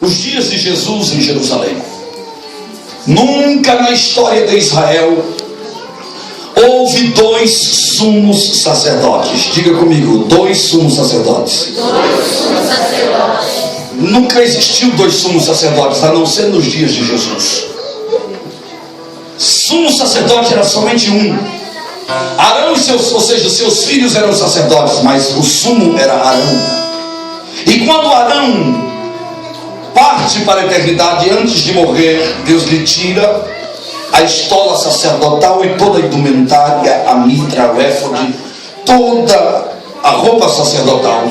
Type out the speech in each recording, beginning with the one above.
os dias de Jesus em Jerusalém. Nunca na história de Israel houve dois sumos sacerdotes. Diga comigo, dois sumos sacerdotes. Dois sumos sacerdotes. Nunca existiu dois sumos sacerdotes, a não ser nos dias de Jesus. Sumo sacerdote era somente um. Arão e seus filhos eram sacerdotes, mas o sumo era Arão. E quando Arão parte para a eternidade, antes de morrer, Deus lhe tira a estola sacerdotal e toda a indumentária, a mitra, o éfode, toda a roupa sacerdotal,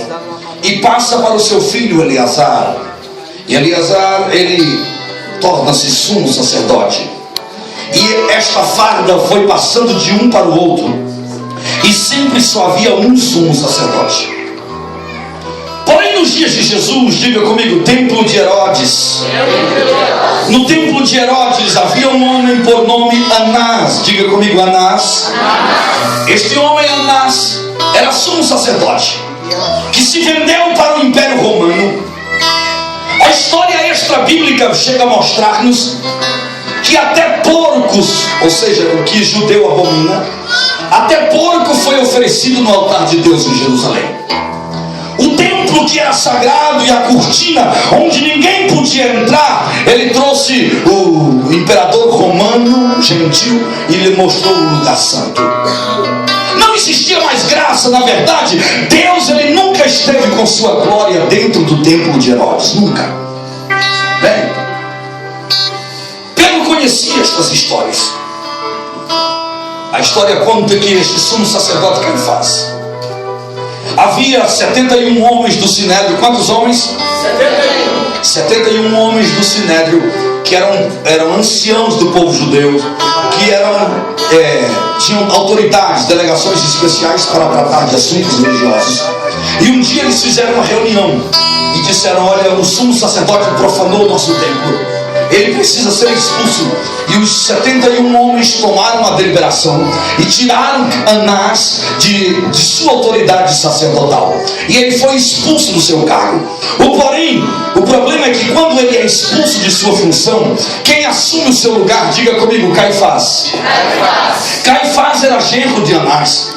e passa para o seu filho Eleazar. E Eleazar, ele torna-se sumo sacerdote. E esta farda foi passando de um para o outro, e sempre só havia um sumo sacerdote. Porém, nos dias de Jesus, diga comigo, templo de Herodes. No templo de Herodes havia um homem por nome Anás. Diga comigo, Anás. Este homem Anás era sumo sacerdote, que se vendeu para o Império Romano. A história extra-bíblica chega a mostrar-nos que até porcos, ou seja, o que judeu abomina, até porco foi oferecido no altar de Deus em Jerusalém. O templo que era sagrado e a cortina onde ninguém podia entrar, ele trouxe o imperador romano gentil e lhe mostrou o lugar santo. Não existia mais graça, na verdade. Deus, ele nunca esteve com sua glória dentro do templo de Herodes, nunca. Bem, Pedro conhecia estas histórias. A história conta que este sumo sacerdote Caifás, havia 71 homens do Sinédrio. Quantos homens? 71 homens do Sinédrio, que eram anciãos do povo judeu, que tinham autoridades, delegações especiais para tratar de assuntos religiosos. E um dia eles fizeram uma reunião e disseram: olha, o sumo sacerdote profanou o nosso templo, ele precisa ser expulso. E os 71 homens tomaram a deliberação e tiraram Anás de sua autoridade sacerdotal, e ele foi expulso do seu cargo. Porém, o problema é que quando ele é expulso de sua função, quem assume o seu lugar? Diga comigo, Caifás. Caifás era genro de Anás.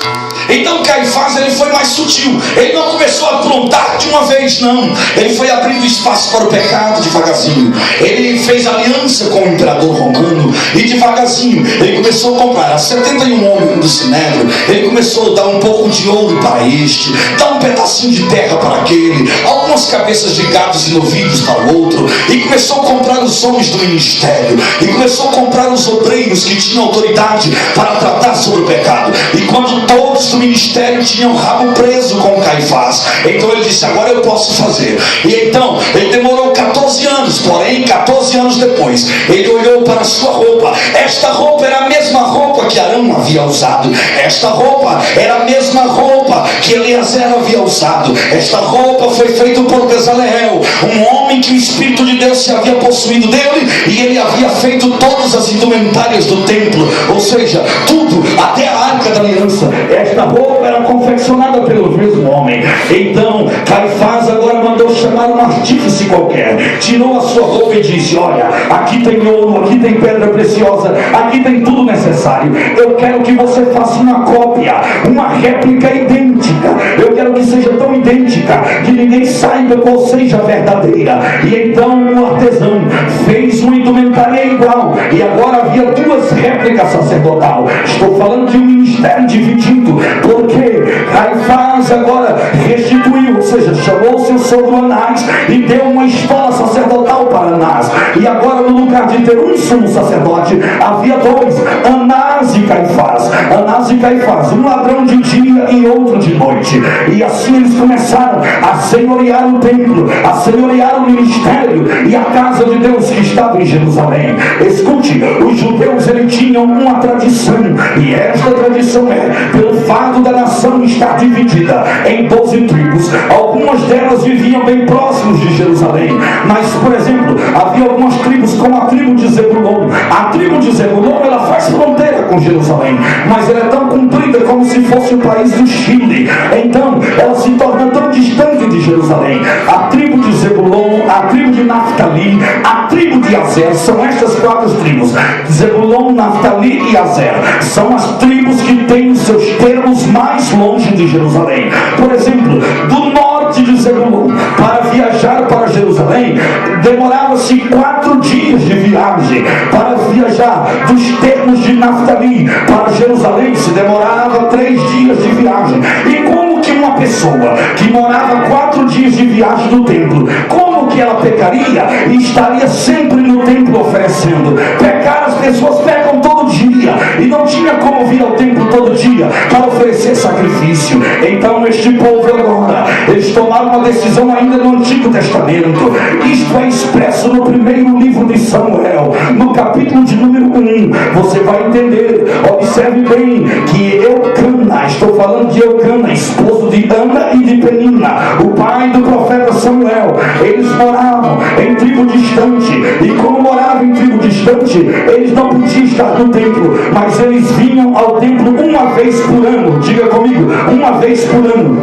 Então Caifás, ele foi mais sutil. Ele não começou a aprontar de uma vez, não. Ele foi abrindo espaço para o pecado devagarzinho. Ele fez aliança com o imperador romano e devagarzinho ele começou a comprar 71 homens do Sinédrio. Ele começou a dar um pouco de ouro para este, dar um pedacinho de terra para aquele, algumas cabeças de gatos e novilhos para o outro, e começou a comprar os homens do ministério, e começou a comprar os obreiros que tinham autoridade para tratar sobre o pecado. E quando todos do ministério tinham rabo preso com Caifás, então ele disse: agora eu posso fazer. E então ele demorou 14 anos, porém 14 anos depois ele olhou para a sua roupa. Esta roupa era a mesma roupa que Arão havia usado. Esta roupa era a mesma roupa que Eleazar havia usado. Esta roupa foi feita por Bezaleel, um homem que o Espírito de Deus se havia possuído dele, e ele havia feito todas as indumentárias do templo, ou seja, tudo, até a arca da aliança. Esta roupa era confeccionada pelo mesmo homem. Então Caifás agora mandou chamar um artífice qualquer, tirou a sua roupa e disse: olha, aqui tem ouro, aqui tem pedra preciosa, aqui tem tudo necessário. Eu quero que você faça uma cópia, uma réplica idêntica. Eu quero que seja tão idêntica que ninguém saiba qual seja a verdadeira. E então o artesão fez uma indumentária igual, e agora havia duas réplicas sacerdotal. Estou falando de um ministério dividido, porque Caifás agora restituiu, ou seja, chamou seu sogro Anás e deu uma estola sacerdotal para Anás. E agora, no lugar de ter um sumo sacerdote, havia dois, Anás e Caifás. Anás e Caifás, um ladrão de dia e outro de noite. E assim eles começaram a senhorear o templo, a senhorear o ministério e a casa de Deus que estava em Jerusalém. Escute, os judeus, eles tinham uma tradição, e esta tradição é, pelo fato da nação estar dividida em 12 tribos, algumas delas viviam bem próximos de Jerusalém, mas, por exemplo, havia algumas tribos, como a tribo de Zebulon. A tribo de Zebulon, ela faz fronteira com Jerusalém, mas ela é tão comprida como se fosse o país do Chile. Então ela se torna tão distante de Jerusalém. A tribo de Zebulon, a tribo de Naftali, a tribo de Azer. São estas 4 tribos: Zebulon, Naftali e Azer. São as tribos que têm os seus termos mais longe de Jerusalém. Por exemplo, do norte de Zebulon para viajar para Jerusalém demorava-se 4 dias de viagem. Para viajar dos termos de Naftali para Jerusalém se demorava 3 dias de viagem. E como que uma pessoa que morava 4 dias de viagem do templo, como que ela pecaria e estaria sempre no templo oferecendo? Pecar, as pessoas pecam todo dia e não tinha como vir ao templo todo dia para oferecer sacrifício. Então este povo agora, eles tomaram uma decisão ainda no Antigo Testamento. Isto é expresso no primeiro livro de Samuel, no capítulo de número 1. Você vai entender. Observe bem que Eucana, estou falando de Eucana, esposo de Ana e de Penina, o pai do profeta Samuel. Eles moravam em tribo distante, e como moravam em tribo distante, eles não podiam estar no templo, mas eles vinham ao templo uma vez por ano. Diga comigo, uma vez por ano.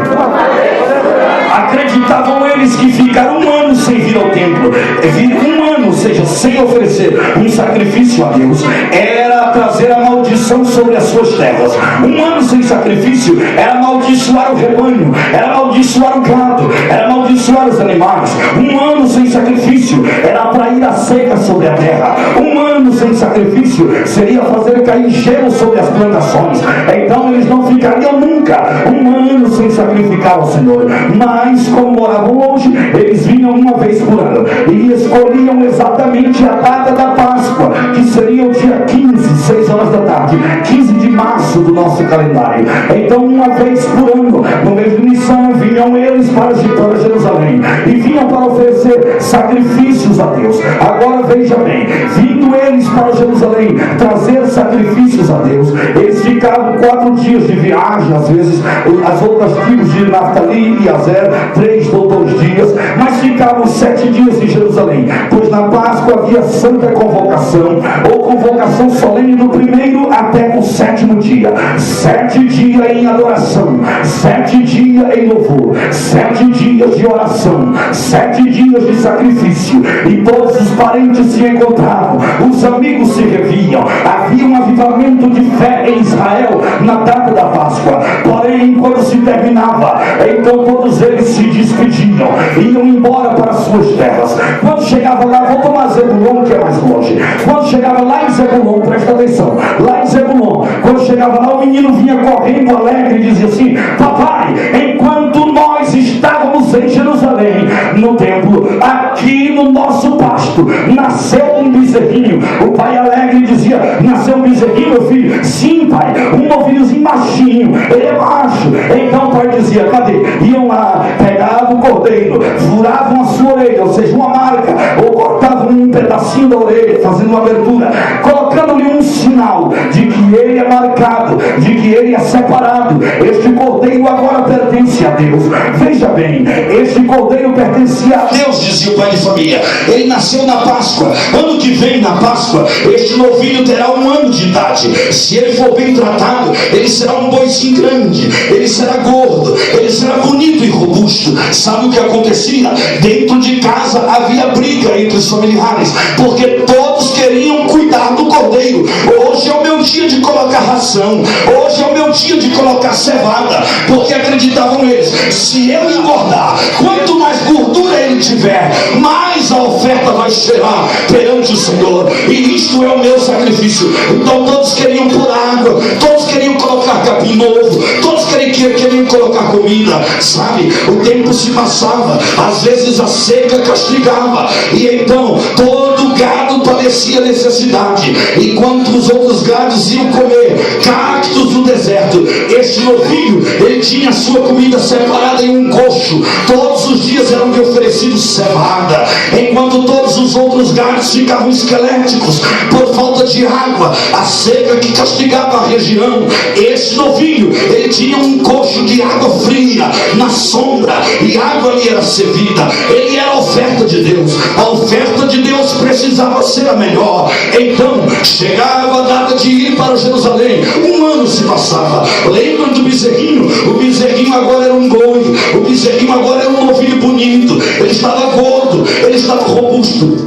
Acreditavam eles que ficar 1 ano sem vir ao templo, vir 1 ano, ou seja, sem oferecer um sacrifício a Deus, era trazer a maldição sobre as suas terras. 1 ano sem sacrifício era amaldiçoar o rebanho, era amaldiçoar o gado, era amaldiçoar os animais. 1 ano sem sacrifício era atrair a seca sobre a terra. 1 ano sem sacrifício seria fazer cair gelo sobre as plantações. Então eles não ficariam nunca 1 ano sem sacrificar ao Senhor. Mas como moravam longe, eles vinham uma vez por ano e escolhiam exatamente a data da Páscoa, que seria o dia 15, 6 horas da tarde, 15 de março do nosso calendário. Então uma vez por ano, no mês de Nissan, vinham eles para Jerusalém e vinham para oferecer sacrifícios a Deus. Agora veja bem, vindo eles para Jerusalém trazer sacrifícios a Deus, eles ficavam 4 dias de viagem. Às vezes as outras tribos de Naftali e Azer 3 ou 2 dias, mas ficavam 7 dias em Jerusalém, pois na Páscoa havia santa convocação, ou convocação solene do primeiro até o 7º dia. 7 dias em adoração, 7 dias em louvor, 7 dias de oração, 7 dias de sacrifício, e todos os parentes se encontravam, os amigos se reviam. Havia um avivamento de fé em Israel na data da Páscoa. Porém, quando se terminava, então todos eles se despediam, iam embora para as suas terras. Quando chegava lá, vou tomar Zebulon, que é mais longe. Quando chegava lá em Zebulon, presta atenção, lá em Zebulon, quando chegava lá, o menino vinha correndo alegre e dizia assim: papai, enquanto nós estávamos em Jerusalém, no templo, aqui no nosso pasto, nasceu um bezerrinho. O pai alegre dizia: nasceu um bezerrinho, meu filho? Sim, pai, um novilhozinho machinho, ele é macho. Então o pai dizia: cadê? Iam lá, pegavam o cordeiro, furavam a sua orelha, ou seja, uma marca, ou cortavam um pedacinho da orelha, fazendo uma abertura, colocando-lhe um sinal de que ele é marcado, de que ele é separado. Este cordeiro agora pertence a Deus. Veja bem, este cordeiro pertencia a Deus, dizia o pai de família. Ele nasceu na Páscoa. Ano que vem, na Páscoa, este novilho terá 1 ano de idade. Se ele for bem tratado, ele será um boizinho grande, ele será gordo, ele será bonito e robusto. Sabe o que acontecia? Dentro de casa havia briga entre os familiares, porque todos queriam cuidar do cordeiro. Hoje é o meu dia de colocar ração, hoje é o meu dia de colocar cevada, porque acreditavam eles: se eu engordar, quanto mais gordura ele tiver, mais a oferta vai cheirar perante o Senhor, e isto é o meu sacrifício. Então todos queriam pôr água, todos queriam colocar capim novo, todos queriam colocar comida. Sabe, o tempo se passava, às vezes a seca castigava, e então todo gado padecia necessidade. Enquanto os outros gados iam comer cactos no deserto, este novilho, ele tinha a sua comida separada em um coxo. Todos os dias eram lhe oferecidos cevada, enquanto todos os outros gados ficavam esqueléticos por falta de água, a seca que castigava a região. Este novilho, ele tinha um coxo de água fria na sombra, e água lhe era servida. Ele era a oferta de Deus. A oferta de Deus precisava ser a melhor. Então chegava a data de ir para Jerusalém. 1 ano se passava. Lembram do bezerrinho? O bezerrinho agora era um boi, o bezerrinho agora era um novilho bonito. Ele estava gordo, todo eles estavam robustos.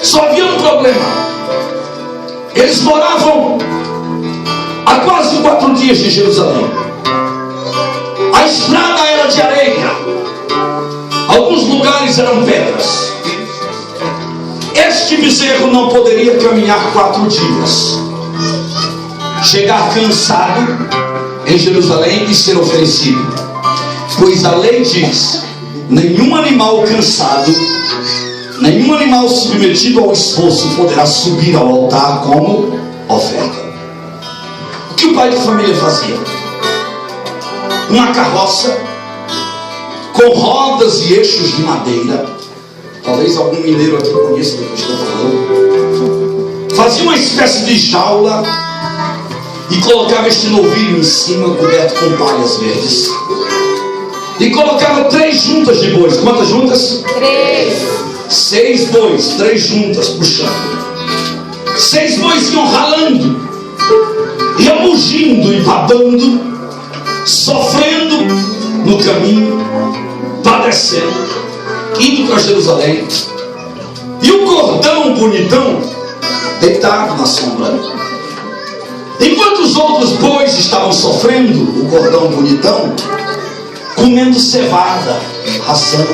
Só havia um problema. Eles moravam a quase 4 dias de Jerusalém. A estrada era de areia. Alguns lugares eram pedras. Este bezerro não poderia caminhar 4 dias, chegar cansado em Jerusalém e ser oferecido, pois a lei diz: nenhum animal cansado, nenhum animal submetido ao esforço poderá subir ao altar como oferta. O que o pai de família fazia? Uma carroça com rodas e eixos de madeira. Talvez algum mineiro aqui conheça do que eu estou falando. Fazia uma espécie de jaula e colocava este novilho em cima, coberto com palhas verdes. E colocava 3 juntas de bois. Quantas juntas? 3. 6 bois, 3 juntas puxando. 6 bois iam ralando, iam mugindo e babando, sofrendo no caminho, padecendo, indo para Jerusalém. E o cordão bonitão deitado na sombra. Enquanto os outros bois estavam sofrendo, o cordão bonitão comendo cevada, ração,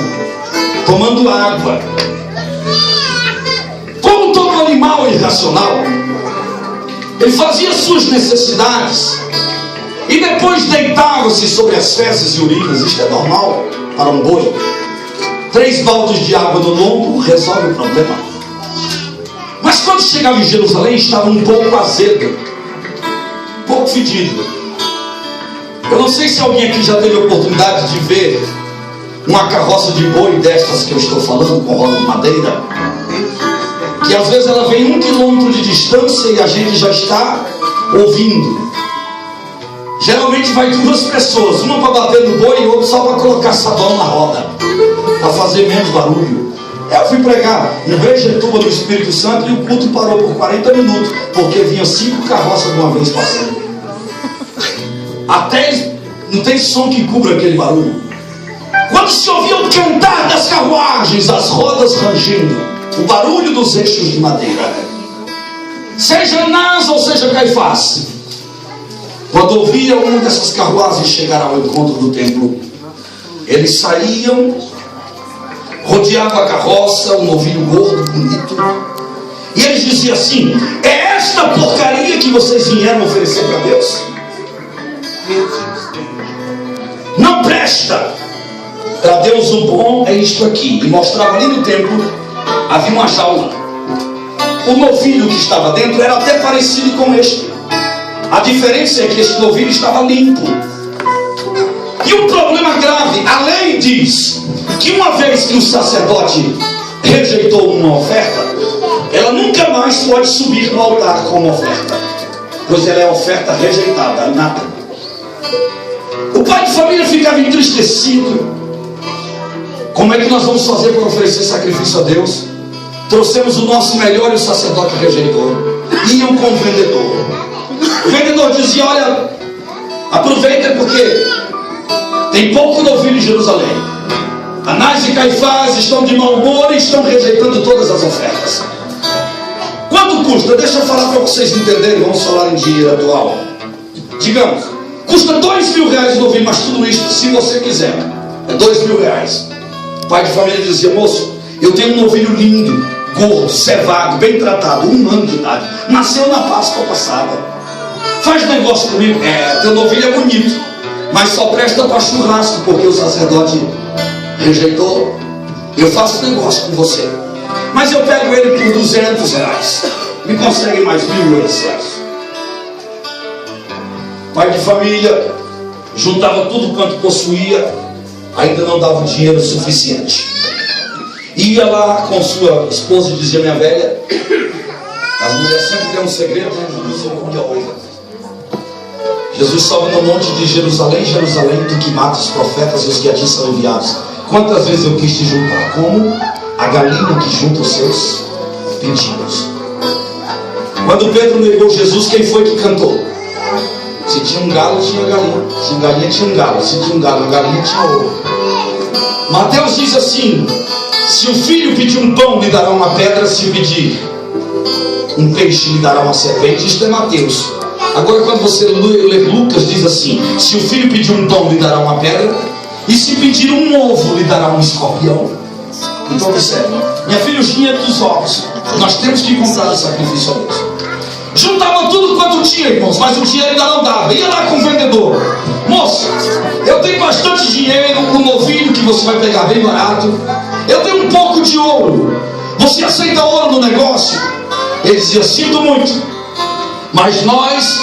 tomando água. Como todo animal irracional, ele fazia suas necessidades e depois deitava-se sobre as fezes e urinas. Isto é normal para um boi. 3 baldes de água no lombo resolve o problema. Mas quando chegava em Jerusalém, estava um pouco azedo, um pouco fedido. Eu não sei se alguém aqui já teve a oportunidade de ver uma carroça de boi destas que eu estou falando, com roda de madeira, que às vezes ela vem 1 quilômetro de distância e a gente já está ouvindo. Geralmente vai 2 pessoas, uma para bater no boi e outra só para colocar sabão na roda, para fazer menos barulho. Eu fui pregar em Regetuba, no Espírito Santo, e o culto parou por 40 minutos, porque vinham 5 carroças de uma vez passando. Até não tem som que cubra aquele barulho. Quando se ouvia o cantar das carruagens, as rodas rangindo, o barulho dos eixos de madeira, seja Anás ou seja Caifás, quando ouvia uma dessas carruagens chegar ao encontro do templo, eles saíam, rodeavam a carroça, um novilho gordo, bonito, e eles diziam assim: é esta porcaria que vocês vieram oferecer para Deus? Não presta. Para Deus o bom é isto aqui. E mostrava ali no templo, havia uma jaula. O novilho que estava dentro era até parecido com este. A diferença é que este novilho estava limpo. E um problema grave: a lei diz que uma vez que o sacerdote rejeitou uma oferta, ela nunca mais pode subir no altar como oferta, pois ela é oferta rejeitada, nada. O pai de família ficava entristecido. Como é que nós vamos fazer para oferecer sacrifício a Deus? Trouxemos o nosso melhor e o sacerdote rejeitou. Iam com o vendedor. O vendedor dizia: olha, aproveita porque tem pouco novilho em Jerusalém. Anás e Caifás estão de mau humor e estão rejeitando todas as ofertas. Quanto custa? Deixa eu falar para vocês entenderem. Vamos falar em dinheiro atual. Digamos, custa R$2.000 o novilho, mas tudo isso, se você quiser, é R$2.000. O pai de família dizia: moço, eu tenho um novilho lindo, gordo, cevado, bem tratado, 1 ano de idade, nasceu na Páscoa passada. Faz negócio comigo. Teu novilho é bonito, mas só presta para churrasco, porque o sacerdote rejeitou. Eu faço negócio com você, mas eu pego ele por R$200. Me consegue mais 1.000 euros. Pai de família juntava tudo quanto possuía, ainda não dava o dinheiro suficiente. Ia lá com sua esposa e dizia: minha velha, as mulheres sempre têm um segredo, né? Não sei onde é outra. Jesus sobe no monte de Jerusalém, Jerusalém, tu que mata os profetas e os que a ti são enviados. Quantas vezes eu quis te juntar, como a galinha que junta os seus pintinhos. Quando Pedro negou Jesus, quem foi que cantou? Se tinha um galo, tinha galinha. Se tinha galinha, tinha um galo. Se tinha um galo, a galinha tinha ovo. Mateus diz assim: se o filho pedir um pão, lhe dará uma pedra; se pedir um peixe, lhe dará uma serpente. Isto é Mateus. Agora, quando você lê Lucas, diz assim: se o filho pedir um pão, lhe dará uma pedra; e se pedir um ovo, lhe dará um escorpião. Então observe, minha filha, os dinheiros dos ovos nós temos que comprar o sacrifício a Deus. Juntava tudo quanto tinha, irmãos, mas o dinheiro ainda não dava. Ia lá com o vendedor: moço, eu tenho bastante dinheiro, um novilho que você vai pegar bem barato, eu tenho um pouco de ouro, você aceita ouro no negócio? Ele dizia: sinto muito, mas nós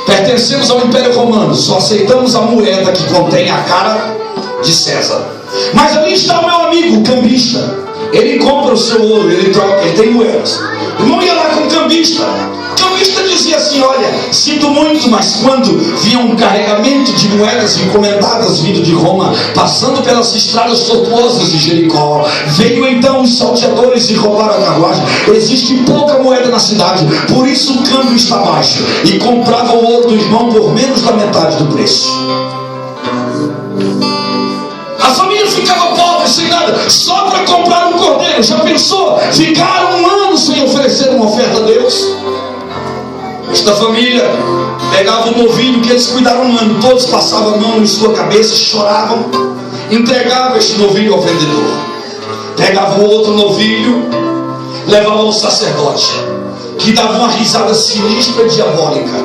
pertencemos ao Império Romano, só aceitamos a moeda que contém a cara de César. Mas ali está o meu amigo, o cambista. Ele compra o seu ouro, ele troca, ele tem moedas. O irmão ia lá com o cambista. O cambista dizia assim: olha, sinto muito, mas quando vinha um carregamento de moedas encomendadas vindo de Roma, passando pelas estradas tortuosas de Jericó, veio então os salteadores e roubaram a carruagem. Existe pouca moeda na cidade, por isso o câmbio está baixo. E comprava o ouro do irmão por menos da metade do preço. A família ficava pobre, sem nada, só para comprar um cordeiro. Já pensou? Ficaram um ano sem oferecer uma oferta a Deus. Esta família pegava o novilho que eles cuidaram um ano, todos passavam a mão em sua cabeça, choravam, entregavam este novilho ao vendedor. Pegava o outro novilho, levava ao sacerdote, que dava uma risada sinistra e diabólica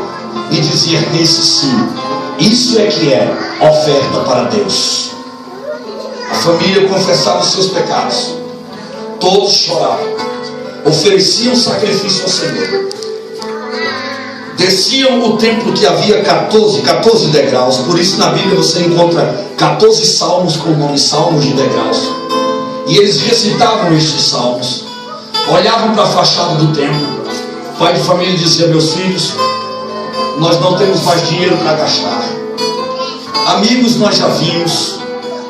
e dizia: esse sim, isso é que é oferta para Deus. A família confessava os seus pecados, todos choravam, ofereciam sacrifício ao Senhor, desciam o templo que havia 14 degraus. Por isso na Bíblia você encontra 14 salmos com o nome Salmos de Degraus. E eles recitavam estes salmos, olhavam para a fachada do templo. O pai de família dizia: meus filhos, nós não temos mais dinheiro para gastar. Amigos nós já vimos,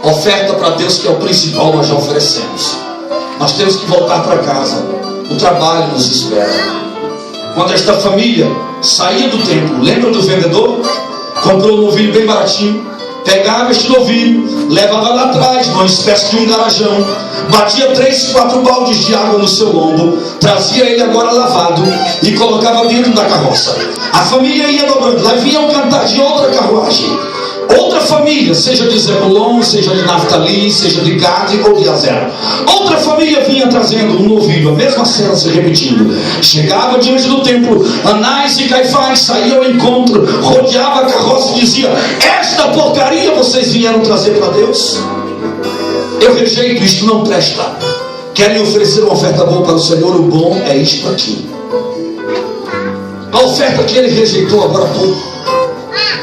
oferta para Deus, que é o principal, nós já oferecemos. Nós temos que voltar para casa, o trabalho nos espera. Quando esta família saía do templo, lembra do vendedor? Comprou um novilho bem baratinho, pegava este novilho, levava lá atrás, numa espécie de um garajão, batia 3, 4 baldes de água no seu lombo, trazia ele agora lavado e colocava dentro da carroça. A família ia dobrando, lá vinha o cantar de outra carruagem. Outra família, seja de Zebulon, seja de Naftali, seja de Gade ou de Azer, outra família vinha trazendo um novilho, a mesma cena se repetindo. Chegava diante do templo, Anás e Caifás saíam ao encontro, rodeava a carroça e dizia: esta porcaria vocês vieram trazer para Deus? Eu rejeito, isto não presta. Querem oferecer uma oferta boa para o Senhor? O bom é isto aqui. A oferta que ele rejeitou agora há pouco,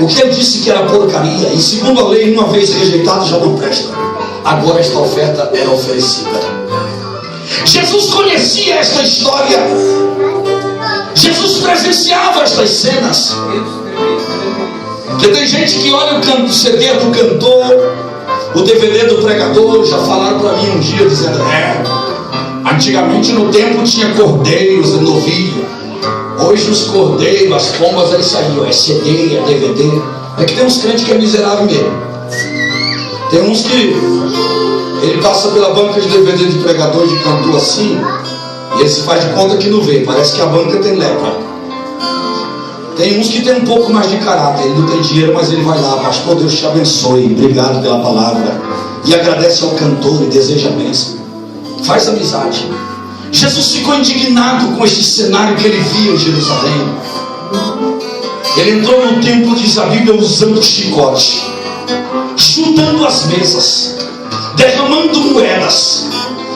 o que ele disse que era porcaria, e segundo a lei, uma vez rejeitado, já não presta. Agora esta oferta era oferecida. Jesus conhecia esta história. Jesus presenciava estas cenas. Porque tem gente que olha o CD do cantor, o DVD do pregador. Já falaram para mim um dia, dizendo: antigamente no templo tinha cordeiros e novilho. Hoje os cordeiros, as pombas, é isso aí, é CD, é DVD. É que tem uns crentes que é miserável mesmo. Tem uns que ele passa pela banca de DVD de pregador, de cantor assim, e ele se faz de conta que não vê, parece que a banca tem lepra. Tem uns que tem um pouco mais de caráter, ele não tem dinheiro, mas ele vai lá: pastor, Deus te abençoe, obrigado pela palavra, e agradece ao cantor e deseja a bênção, faz amizade. Jesus ficou indignado com este cenário que ele via em Jerusalém. Ele entrou no templo, diz a Bíblia, usando chicote, chutando as mesas, derramando moedas,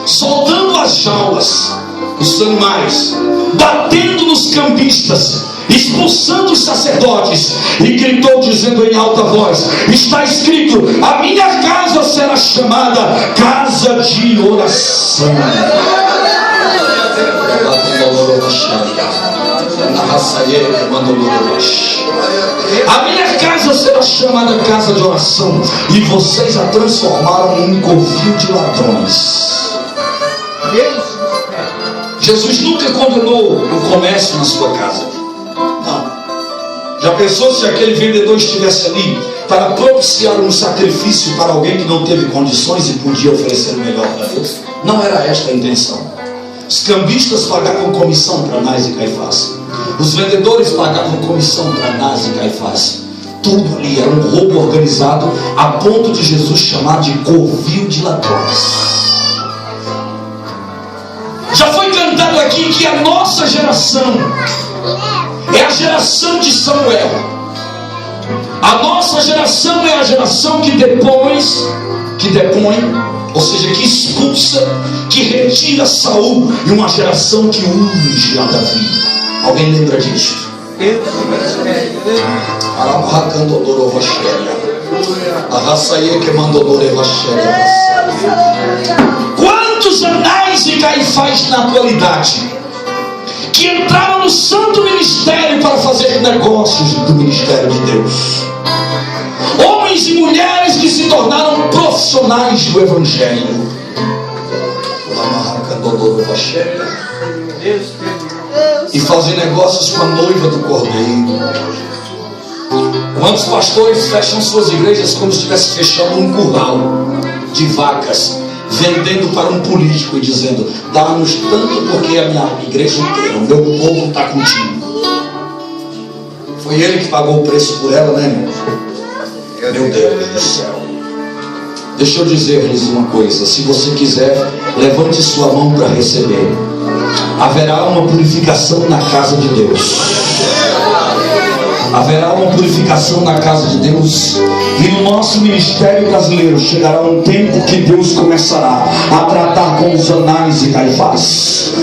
soltando as jaulas, os animais, batendo nos cambistas, expulsando os sacerdotes, e gritou dizendo em alta voz: está escrito, a minha casa será chamada casa de oração. A minha casa será chamada casa de oração, e vocês a transformaram em um covil de ladrões. Jesus nunca condenou o comércio na sua casa. Não. Já pensou se aquele vendedor estivesse ali para propiciar um sacrifício para alguém que não teve condições e podia oferecer o melhor para Deus. Não era esta a intenção. Os cambistas pagavam comissão para Anás e Caifás. Os vendedores pagavam comissão para Anás e Caifás. Tudo ali era um roubo organizado, a ponto de Jesus chamar de covil de ladrões. Já foi cantado aqui que a nossa geração é a geração de Samuel. A nossa geração é a geração que depõe, ou seja, que expulsa, que retira Saul, e uma geração que unge a Davi. Alguém lembra disso? Quantos Anás e Caifás na atualidade que entraram no santo ministério para fazer negócios do ministério de Deus? Homens e mulheres que se tornaram profissionais do evangelho e fazem negócios com a noiva do Cordeiro. Quantos pastores fecham suas igrejas como se estivesse fechando um curral de vacas, vendendo para um político e dizendo: dá-nos tanto porque a minha igreja inteira, o meu povo está contigo. Foi ele que pagou o preço por ela, né, irmão? Meu Deus do céu. Deixa eu dizer-lhes uma coisa: se você quiser, levante sua mão para receber. Haverá uma purificação na casa de Deus. Haverá uma purificação na casa de Deus. E no nosso ministério brasileiro chegará um tempo que Deus começará a tratar com os Anás e Caifás.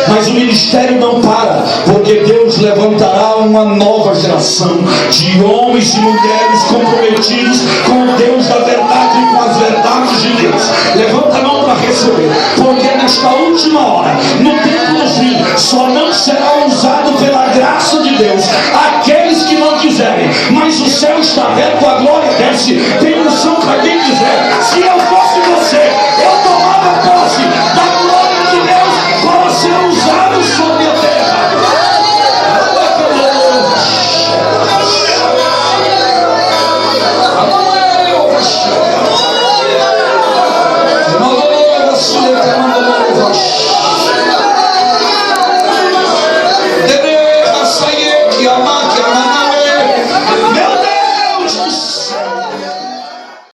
Mas o ministério não para, porque Deus levantará uma nova geração de homens e mulheres comprometidos com o Deus da verdade e com as verdades de Deus. Levanta a mão para receber, porque nesta última hora, no tempo do fim, só não será usado pela graça de Deus aqueles que não quiserem, mas o céu está aberto, a glória desce